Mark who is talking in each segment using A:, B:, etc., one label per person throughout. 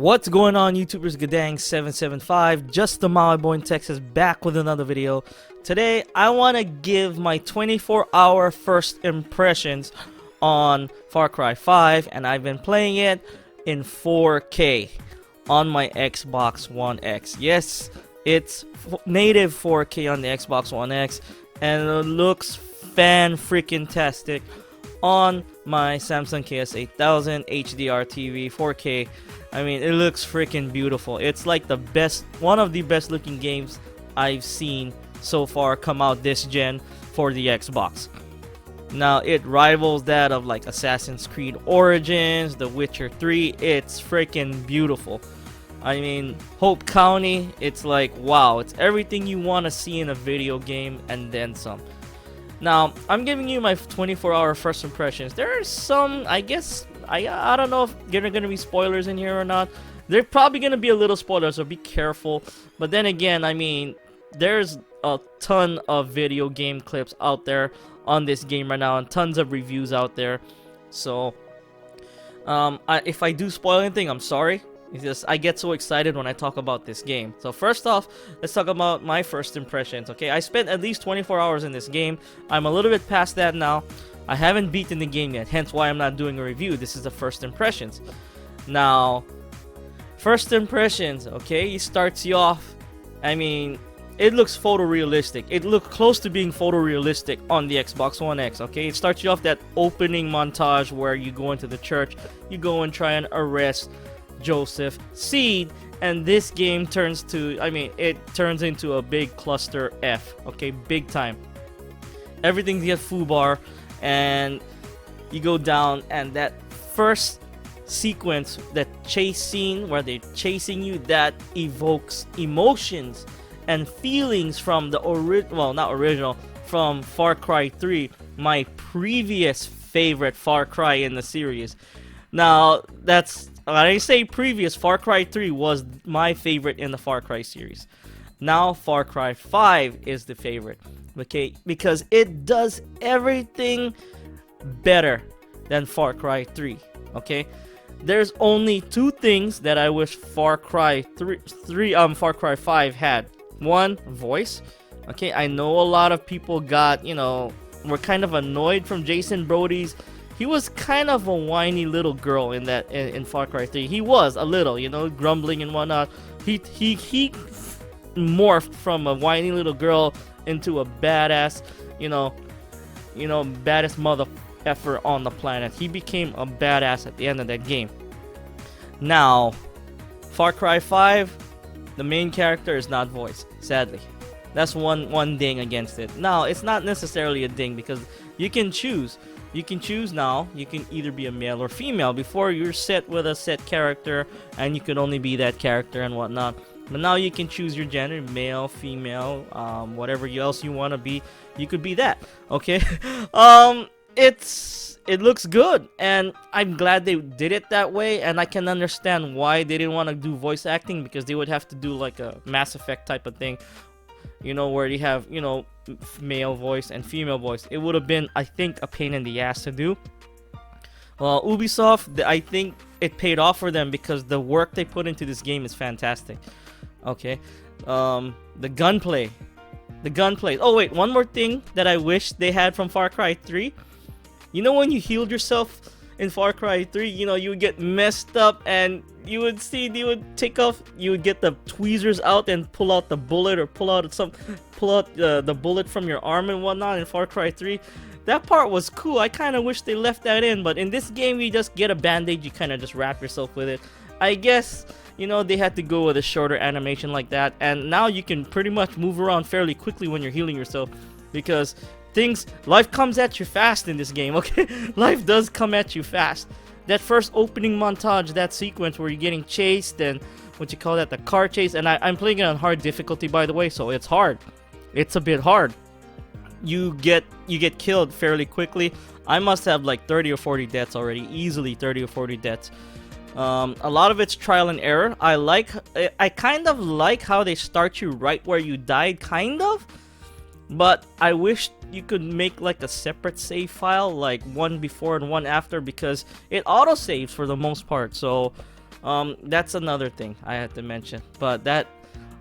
A: What's going on, YouTubers? Guddang 775, just the Maui boy in Texas, back with another video. Today I want to give my 24-hour first impressions on Far Cry 5, and I've been playing it in 4K on my Xbox One X. Yes, it's native 4K on the Xbox One X, and it looks fan-freaking-tastic on my Samsung KS8000 HDR TV 4K. I mean, it looks freaking beautiful. It's like the best, one of the best looking games I've seen so far come out this gen for the Xbox. Now, it rivals that of like Assassin's Creed Origins, The Witcher 3. It's freaking beautiful. I mean, Hope County, it's like, wow, it's everything you want to see in a video game and then some. Now, I'm giving you my 24-hour first impressions. There are some, I guess, I don't know if there are going to be spoilers in here or not. There are probably going to be a little spoilers, so be careful. But then again, I mean, there's a ton of video game clips out there on this game right now, and tons of reviews out there. So, if I do spoil anything, I'm sorry. It's just, I get so excited when I talk about this game. So first off, let's talk about my first impressions, okay? I spent at least 24 hours in this game. I'm a little bit past that now. I haven't beaten the game yet, hence why I'm not doing a review. This is the first impressions. Now, first impressions, okay? It starts you off, I mean, it looks photorealistic. It looks close to being photorealistic on the Xbox One X, okay? It starts you off that opening montage where you go into the church, you go and try and arrest Joseph Seed, and this game turns to, I mean, it turns into a big cluster F, okay? Big time. Everything gets foobar, and you go down, and that first sequence, that chase scene where they're chasing you, that evokes emotions and feelings from the from Far Cry 3, my previous favorite Far Cry in the series. Now, that's, when I say previous, Far Cry 3 was my favorite in the Far Cry series. Now, Far Cry 5 is the favorite, okay? Because it does everything better than Far Cry 3, okay? There's only two things that I wish Far Cry 5 had. One, voice. Okay, I know a lot of people got, you know, were kind of annoyed from Jason Brody's. He was kind of a whiny little girl in that in Far Cry 3. He was a little, you know, grumbling and whatnot. He morphed from a whiny little girl into a badass, you know, baddest mother effer on the planet. He became a badass at the end of that game. Now, Far Cry 5, the main character is not voiced, sadly. That's one ding against it. Now, it's not necessarily a ding because you can choose. You can choose now. You can either be a male or female. Before, you're set with a set character, and you could only be that character and whatnot. But now you can choose your gender, male, female, whatever else you want to be. You could be that. Okay. It looks good, and I'm glad they did it that way. And I can understand why they didn't want to do voice acting, because they would have to do like a Mass Effect type of thing. You know, where you have, you know, male voice and female voice. It would have been, I think, a pain in the ass to do. Well, Ubisoft, I think it paid off for them because the work they put into this game is fantastic. Okay. The gunplay. Oh, wait, one more thing that I wish they had from Far Cry 3. You know, when you healed yourself in Far Cry 3, you know, you would get messed up and you would take off, you would get the tweezers out and pull out the bullet, or pull out the bullet from your arm and whatnot in Far Cry 3. That part was cool. I kind of wish they left that in, but in this game, you just get a band-aid, you kind of just wrap yourself with it. I guess, you know, they had to go with a shorter animation like that, and now you can pretty much move around fairly quickly when you're healing yourself, because life comes at you fast in this game, okay? Life does come at you fast. That first opening montage, that sequence where you're getting chased and the car chase, and I'm playing it on hard difficulty, by the way, so it's hard. It's a bit hard. You get killed fairly quickly. I must have like 30 or 40 deaths already, easily 30 or 40 deaths. A lot of it's trial and error. I kind of like how they start you right where you died, kind of. But I wish you could make like a separate save file, like one before and one after, because it auto saves for the most part. So That's another thing I had to mention. But that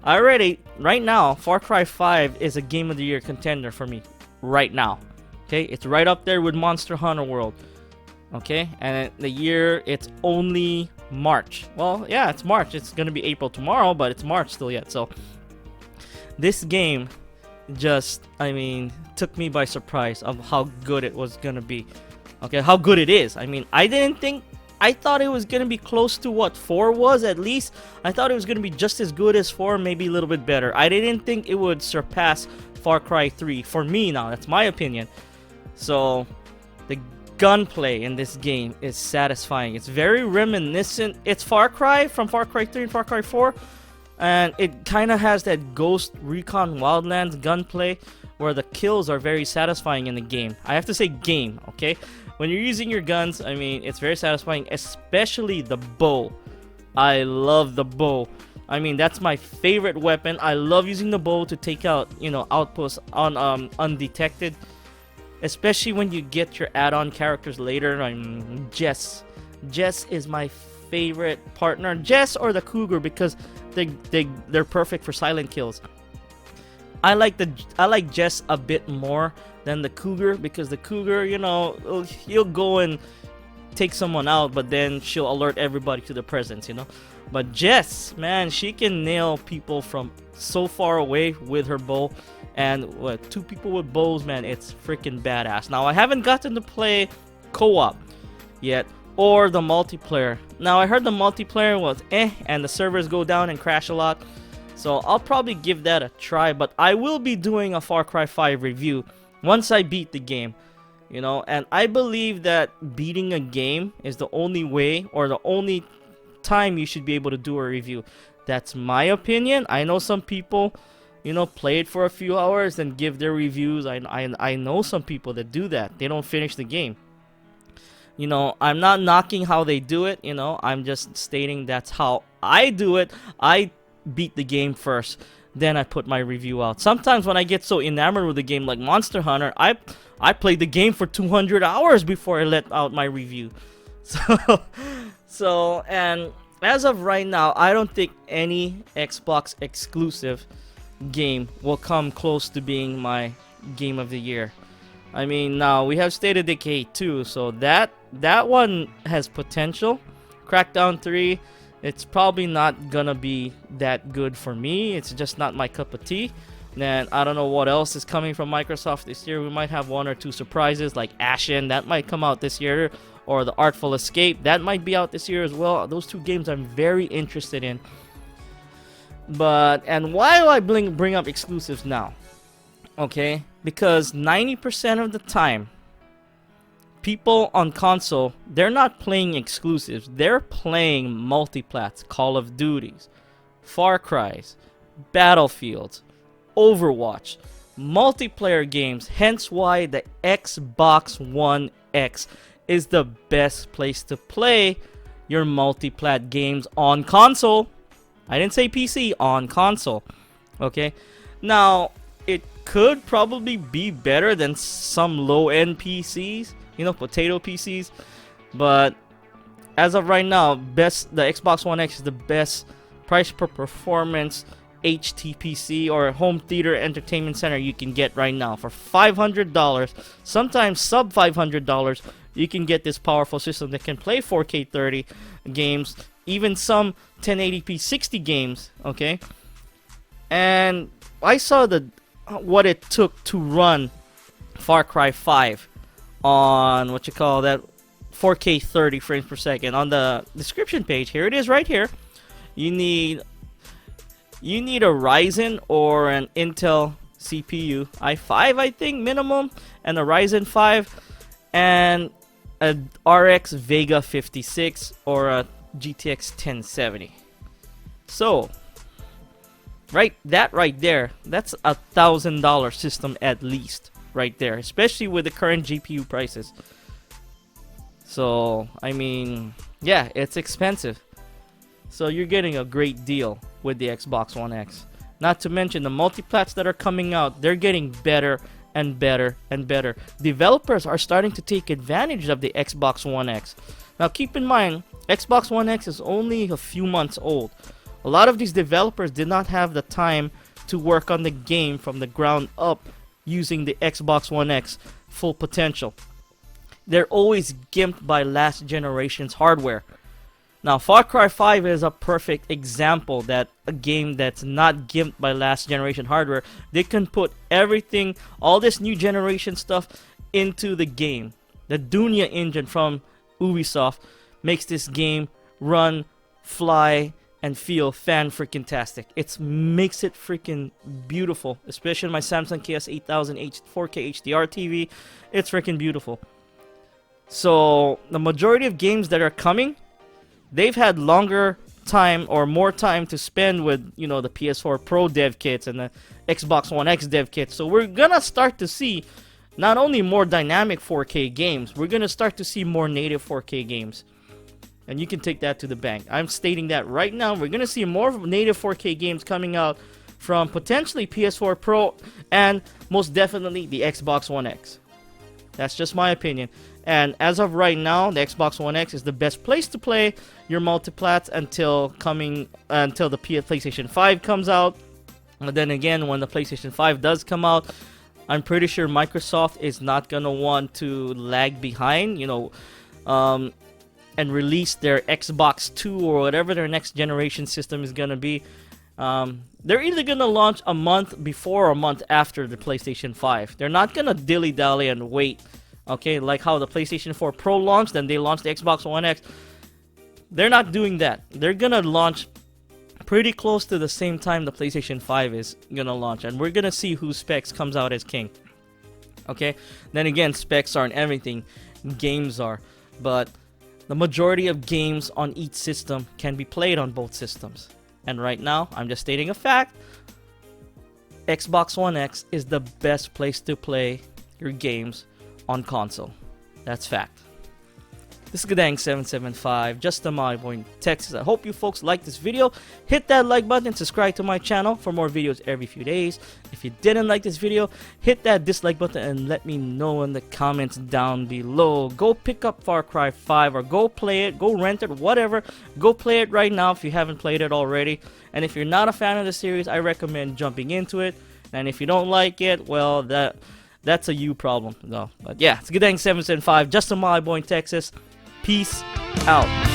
A: already right now, Far Cry 5 is a Game of the Year contender for me right now. Okay, it's right up there with Monster Hunter World. Okay, and the year, it's only March. Well, yeah, it's March. It's gonna be April tomorrow, but it's March still yet. So this game just, I mean, took me by surprise of how good it was gonna be. Okay, how good it is. I mean, I thought it was gonna be close to what 4 was at least. I thought it was gonna be just as good as 4, maybe a little bit better. I didn't think it would surpass Far Cry 3. For me now, that's my opinion. So the gunplay in this game is satisfying. It's very reminiscent. It's Far Cry from Far Cry 3 and Far Cry 4. And it kind of has that Ghost Recon Wildlands gunplay where the kills are very satisfying in the game. I have to say game, okay? When you're using your guns, I mean, it's very satisfying, especially the bow. I love the bow. I mean, that's my favorite weapon. I love using the bow to take out, you know, outposts on undetected. Especially when you get your add-on characters later. Jess. Jess is my favorite partner. Jess or the Cougar, because they're perfect for silent kills. I like Jess a bit more than the Cougar, because the Cougar, you know, you'll go and take someone out, but then she'll alert everybody to the presence, you know. But Jess, man, she can nail people from so far away with her bow. And what, 2 people with bows, man, it's freaking badass. Now, I haven't gotten to play co-op yet, or the multiplayer. Now, I heard the multiplayer was and the servers go down and crash a lot. So, I'll probably give that a try, but I will be doing a Far Cry 5 review once I beat the game. You know, and I believe that beating a game is the only way, or the only time you should be able to do a review. That's my opinion. I know some people, you know, play it for a few hours and give their reviews. I know some people that do that. They don't finish the game. You know, I'm not knocking how they do it, you know. I'm just stating that's how I do it. I beat the game first, then I put my review out. Sometimes when I get so enamored with the game, like Monster Hunter, I played the game for 200 hours before I let out my review. So, and as of right now, I don't think any Xbox exclusive game will come close to being my Game of the Year. I mean, now we have State of Decay 2, so that one has potential. Crackdown 3, it's probably not gonna be that good for me. It's just not my cup of tea. Then I don't know what else is coming from Microsoft this year. We might have 1 or 2 surprises, like Ashen, that might come out this year, or The Artful Escape, that might be out this year as well. Those 2 games I'm very interested in. But, and why do I bring up exclusives now? Okay, because 90% of the time, people on console, they're not playing exclusives. They're playing multiplats, Call of Duties, Far Cries, Battlefields, Overwatch, multiplayer games. Hence why the Xbox One X is the best place to play your multiplat games on console. I didn't say PC, on console. Okay, now it could probably be better than some low-end PCs, you know, potato PCs, but as of right now, the Xbox One X is the best price per performance HTPC or home theater entertainment center you can get right now. For $500, sometimes sub $500, you can get this powerful system that can play 4K 30 games, even some 1080p 60 games. Okay, and I saw what it took to run Far Cry 5 on 4K 30 frames per second. On the description page, here it is right here. You need a Ryzen or an Intel CPU i5, I think, minimum, and a Ryzen 5 and a RX Vega 56 or a GTX 1070. So right there, that's $1,000 system at least right there, especially with the current GPU prices. So I mean, yeah, it's expensive. So you're getting a great deal with the Xbox One X. Not to mention the multiplats that are coming out, they're getting better and better and better. Developers are starting to take advantage of the Xbox One X. Now keep in mind, Xbox One X is only a few months old. A lot of these developers did not have the time to work on the game from the ground up using the Xbox One X full potential. They're always gimped by last generation's hardware. Now Far Cry 5 is a perfect example that a game that's not gimped by last generation hardware, they can put everything, all this new generation stuff into the game. The Dunia engine from Ubisoft makes this game run, fly, and feel fan-freaking-tastic. It makes it freaking beautiful, especially my Samsung KS8000 4K HDR TV. It's freaking beautiful. So the majority of games that are coming, they've had longer time or more time to spend with, you know, the PS4 Pro dev kits and the Xbox One X dev kits. So we're gonna start to see not only more dynamic 4K games, we're gonna start to see more native 4K games. And you can take that to the bank. I'm stating that right now. We're going to see more native 4K games coming out from potentially PS4 Pro and most definitely the Xbox One X. That's just my opinion. And as of right now, the Xbox One X is the best place to play your multiplats until the PlayStation 5 comes out. And then again, when the PlayStation 5 does come out, I'm pretty sure Microsoft is not going to want to lag behind, you know, and release their Xbox 2 or whatever their next generation system is going to be. They're either going to launch a month before or a month after the PlayStation 5. They're not going to dilly-dally and wait, okay, like how the PlayStation 4 Pro launched, then they launched the Xbox One X. They're not doing that. They're going to launch pretty close to the same time the PlayStation 5 is going to launch, and we're going to see whose specs comes out as king. Okay, then again, specs aren't everything, games are, but the majority of games on each system can be played on both systems. And right now, I'm just stating a fact. Xbox One X is the best place to play your games on console. That's fact. This is Guddang775, just a my boy in Texas. I hope you folks like this video. Hit that like button and subscribe to my channel for more videos every few days. If you didn't like this video, hit that dislike button and let me know in the comments down below. Go pick up Far Cry 5 or go play it, go rent it, whatever. Go play it right now if you haven't played it already. And if you're not a fan of the series, I recommend jumping into it. And if you don't like it, well, that's a you problem. No, but yeah, it's Guddang775, just a my boy in Texas. Peace out.